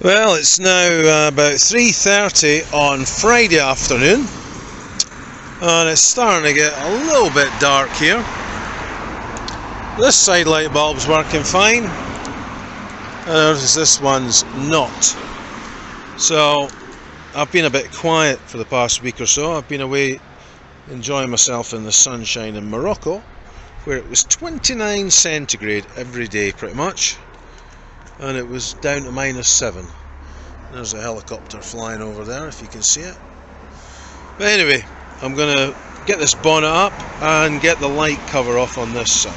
Well, it's now about 3:30 on Friday afternoon, and it's starting to get a little bit dark here. This side light bulb's working fine, and notice this one's not. So I've been a bit quiet for the past week or so. I've been away enjoying myself in the sunshine in Morocco, where it was 29 centigrade every day pretty much, and it was down to -7. There's a helicopter flying over there if you can see it. But anyway, I'm going to get this bonnet up and get the light cover off on this side.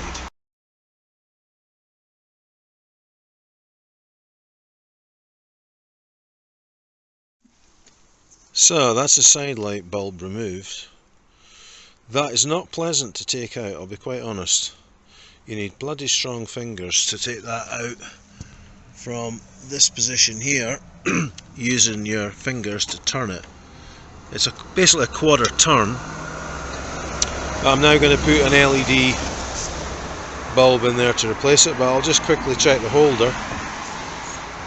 So that's the side light bulb removed. That is not pleasant to take out, I'll be quite honest. You need bloody strong fingers to take that out from this position here, using your fingers to turn it. It's basically a quarter turn. I'm now going to put an LED bulb in there to replace it, but I'll just quickly check the holder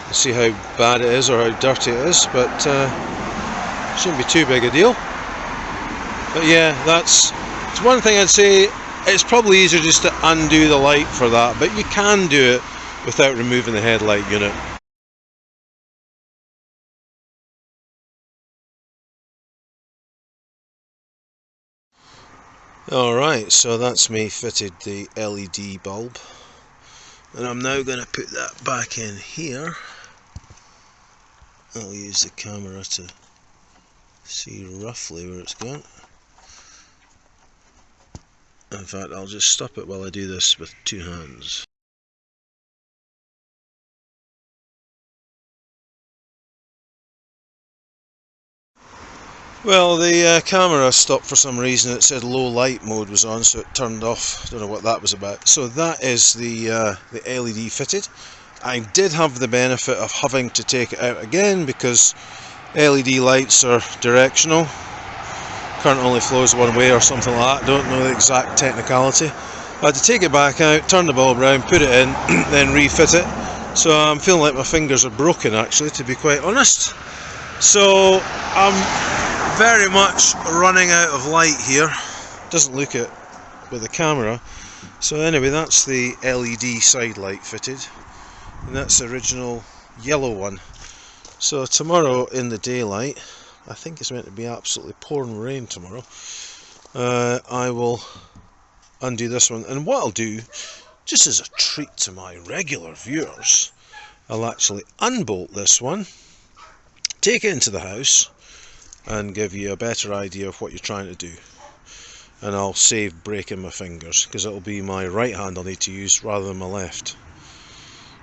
and see how bad it is or how dirty it is, but shouldn't be too big a deal. But yeah, it's one thing I'd say. It's probably easier just to undo the light for that, but you can do it without removing the headlight unit. Alright, so that's me fitted the LED bulb, and I'm now going to put that back in here. I'll use the camera to see roughly where it's going. In fact, I'll just stop it while I do this with two hands. Well, the camera stopped for some reason. It said low light mode was on, so it turned off. Don't know what that was about. So that is the LED fitted. I did have the benefit of having to take it out again because LED lights are directional. Current only flows one way or something like that. Don't know the exact technicality. I had to take it back out, turn the bulb around, put it in, then refit it. So I'm feeling like my fingers are broken, actually, to be quite honest. So I'm very much running out of light here. Doesn't look it with the camera. So anyway, that's the LED side light fitted, and that's the original yellow one. So tomorrow in the daylight, I think it's meant to be absolutely pouring rain tomorrow, I will undo this one, and what I'll do, just as a treat to my regular viewers, I'll actually unbolt this one, take it into the house, and give you a better idea of what you're trying to do. And I'll save breaking my fingers, because it'll be my right hand I'll need to use rather than my left.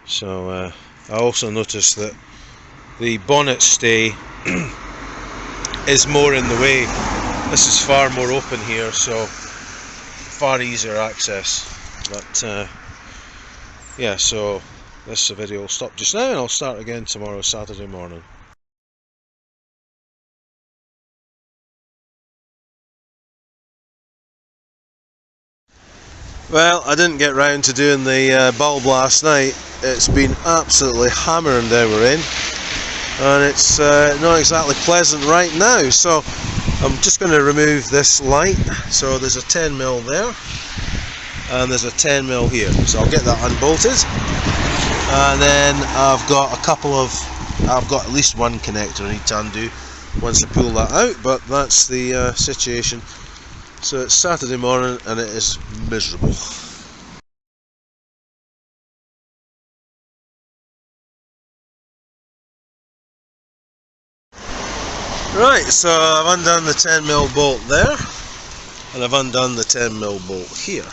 So I also noticed that the bonnet stay is more in the way. This is far more open here, so far easier access. But yeah, so this video will stop just now, and I'll start again tomorrow, Saturday morning. Well, I didn't get round to doing the bulb last night. It's been absolutely hammering down with rain, and it's not exactly pleasant right now. So I'm just going to remove this light. So there's a 10mm there, and there's a 10mm here. So I'll get that unbolted, and then I've got at least one connector I need to undo once I pull that out. But that's the situation. So it's Saturday morning and it is miserable. Right, so I've undone the 10mm bolt there, and I've undone the 10mm bolt here.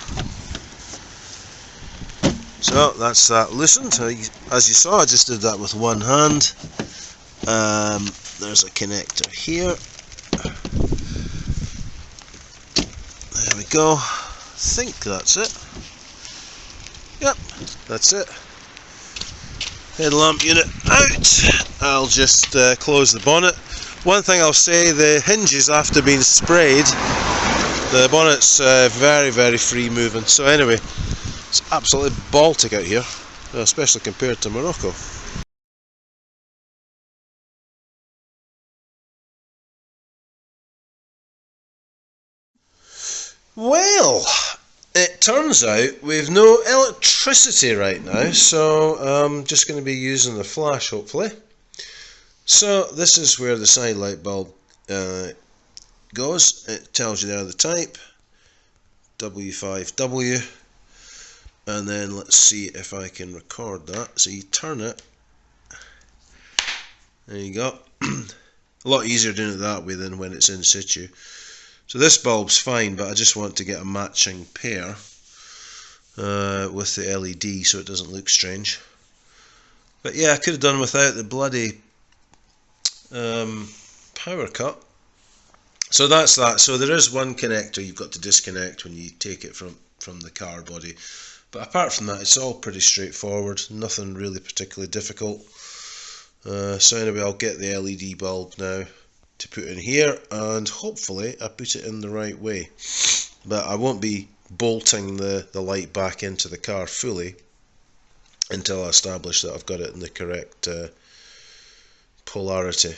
So that's that loosened. As you saw, I just did that with one hand. There's a connector here. There we go. I think that's it. Yep, that's it. Headlamp unit out. I'll just close the bonnet. One thing I'll say, the hinges, after being sprayed, the bonnet's very, very free moving. So anyway, it's absolutely Baltic out here, especially compared to Morocco. Well, it turns out we've no electricity right now, so I'm just going to be using the flash, hopefully. So this is where the side light bulb goes. It tells you there the type, W5W, and then let's see if I can record that. So you turn it, there you go. A lot easier doing it that way than when it's in situ. So this bulb's fine, but I just want to get a matching pair with the LED so it doesn't look strange. But yeah, I could have done without the bloody power cut. So that's that. So there is one connector you've got to disconnect when you take it from the car body. But apart from that, it's all pretty straightforward. Nothing really particularly difficult. So anyway, I'll get the LED bulb now to put in here, and hopefully I put it in the right way. But I won't be bolting the light back into the car fully until I establish that I've got it in the correct polarity.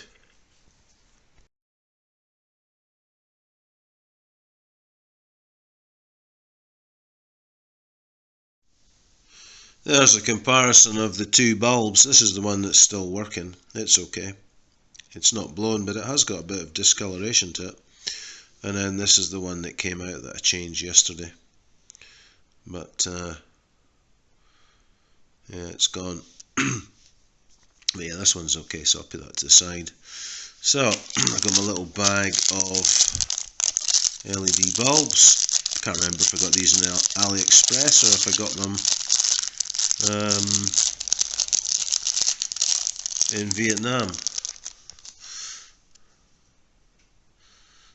There's a comparison of the two bulbs. This is the one that's still working. It's okay. It's not blown, but it has got a bit of discoloration to it. And then this is the one that came out that I changed yesterday. But yeah, it's gone. But yeah, this one's okay, so I'll put that to the side. So I've got my little bag of LED bulbs. Can't remember if I got these in AliExpress or if I got them in Vietnam.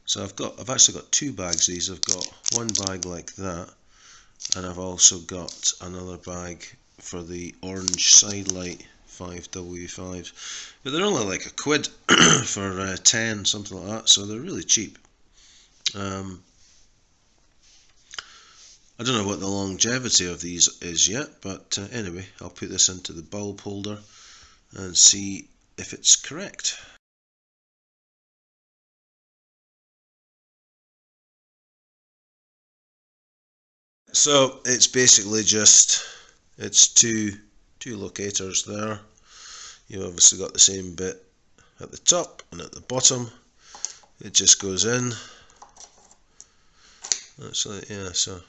So I've actually got two bags of these. I've got one bag like that, and I've also got another bag for the orange Sidelight 5W5. But they're only like £1 for 10, something like that, so they're really cheap. I don't know what the longevity of these is yet, but anyway, I'll put this into the bulb holder and see if it's correct. So it's basically just, it's two locators there. You've obviously got the same bit at the top and at the bottom. It just goes in. That's like, yeah, so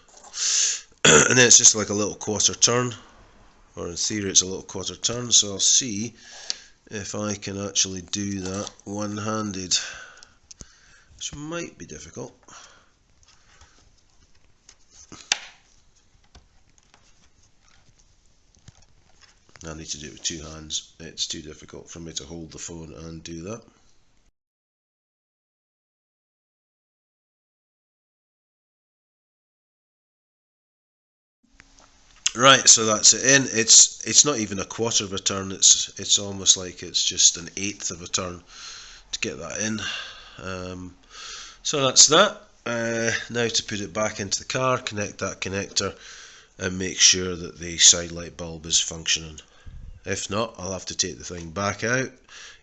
and then it's just like a little quarter turn, or in theory it's a little quarter turn, so I'll see if I can actually do that one-handed, which might be difficult. I need to do it with two hands. It's too difficult for me to hold the phone and do that. Right, so that's it in. It's not even a quarter of a turn. It's almost like it's just an eighth of a turn to get that in. So that's that. Now to put it back into the car, connect that connector, and make sure that the side light bulb is functioning. If not, I'll have to take the thing back out,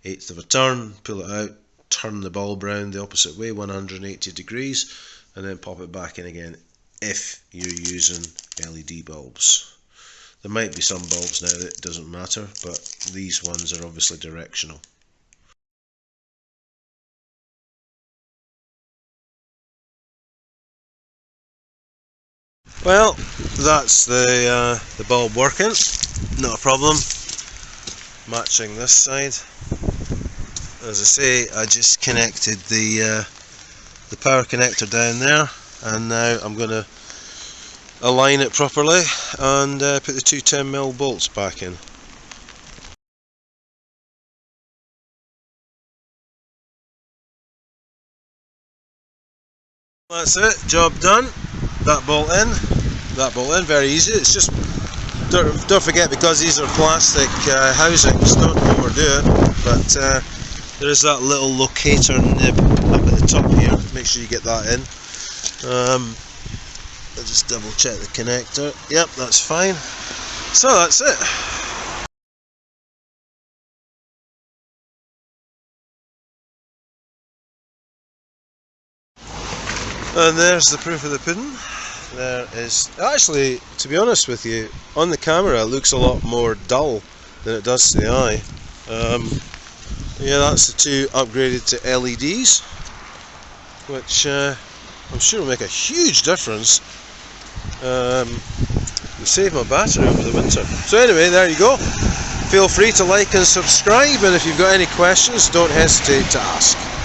eighth of a turn, pull it out, turn the bulb round the opposite way, 180 degrees, and then pop it back in again if you're using LED bulbs. There might be some bulbs now that it doesn't matter, but these ones are obviously directional. Well, that's the bulb working, not a problem. Matching this side. As I say, I just connected the power connector down there, and now I'm going to align it properly and put the two 10mm bolts back in. That's it, job done. That bolt in, very easy. It's just, don't forget, because these are plastic housings, don't overdo it, but there is that little locator nib up at the top here. Make sure you get that in. I'll just double check the connector. Yep, that's fine. So that's it. And there's the proof of the pudding. There is, actually, to be honest with you, on the camera it looks a lot more dull than it does to the eye. Yeah, that's the two upgraded to LEDs, which I'm sure will make a huge difference. Save my battery over the winter. So anyway, there you go. Feel free to like and subscribe, and if you've got any questions, don't hesitate to ask.